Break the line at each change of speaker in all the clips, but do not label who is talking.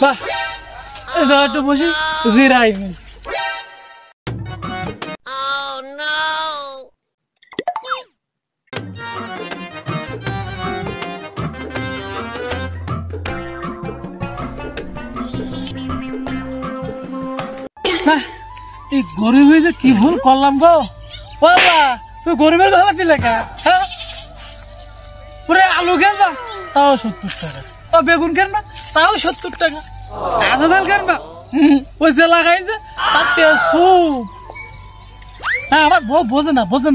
বাহ একটু বসি জিরাই নি। এই গরিব হয়ে যে কি ভুল করলাম গো বাবা, তুই গরিবের ভালো দিলে কা? হ্যাঁ পুরে আলু কেন না তাও 70 টাকা, ও বেগুন কেন না তাও 70 টাকা, আদা ডাল কেন না ওই যে লাগাইছে তার তেজ খুব। হ্যাঁ আমার বউ বোঝে না বোঝে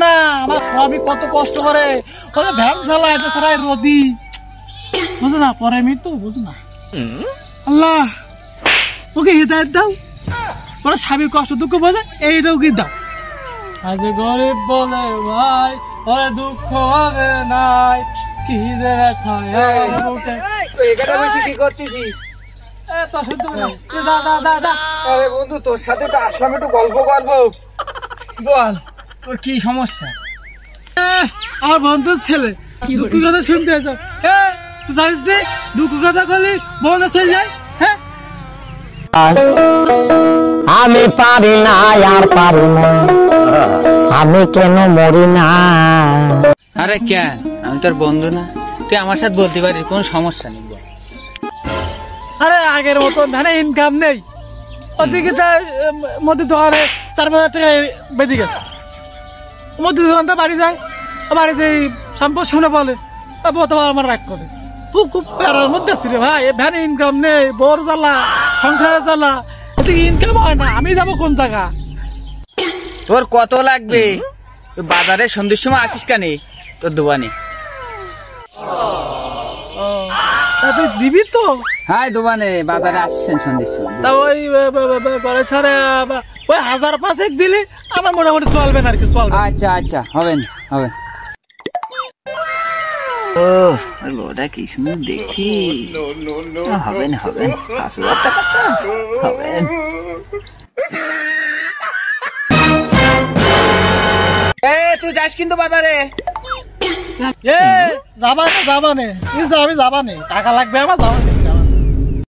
না আমার স্বামী কত কষ্ট করে, ওরা ভ্যান চালায় সারাই রদি, বোঝে না পরে মৃত্যু বোঝে না। আল্লাহ ওকে হিদায়ত দাও, ওরা স্বামীর কষ্ট দুঃখ বোঝে এইটাও কি দাও। আজ গরিব বলে ভাই ওরে দুঃখ হবে নাই, কি যে ব্যথা
কি করতেছিস? বন্ধু তোর সাথে তো আসলাম একটু গল্প করবো। বল তোর কি সমস্যা?
আমার বন্ধুর ছেলে দুঃখ কথা শুনতে আসো, তুই জানিস রে দুঃখ কথা করলে বন্ধু চলে যায়। হ্যাঁ
আমি পারি না আর পারি না, আমি কেন মরি না?
আরে কেন, আমি তোর বন্ধু না? তুই আমার সাথে বলতে পারিস, কোন সমস্যা নেই।
আরে আগের মতন ধানে ইনকাম নেই, ওদিকে মধ্যে দোকানে 4,000 টাকা বেঁধে গেছে, মধ্যে দোকানটা বাড়ি যায়, বাড়িতে সম্পদ শুনে বলে তারপর তোমার আমার রাগ করে। খুব প্যারার মধ্যে আছি রে ভাই, ভ্যানে ইনকাম নেই, বোর জ্বালা সংসারে জ্বালা, এদিকে ইনকাম হয় না, আমি যাবো কোন জায়গা?
তোর কত লাগবে? বাজারে সন্ধ্যের সময় আসিস কানে তোর দোকানে?
তুই দিবি তো?
হ্যাঁ দোকানে বাজারে আসছেন সন্ধ্যের সময়।
তা ওই সাড়ে ওই 1,000-5,000 দিলে আমার মোটামুটি চলবে না আর কি, চলবে।
আচ্ছা আচ্ছা হবে না হবে। ও ওটা কি সুন্দর দেখি, হবে না হবে না, 5,000 টাকা তো হবে। তুই যাস কিন্তু বাজারে।
যাবানে আমি যাবানে, টাকা লাগবে আমার যাবানে।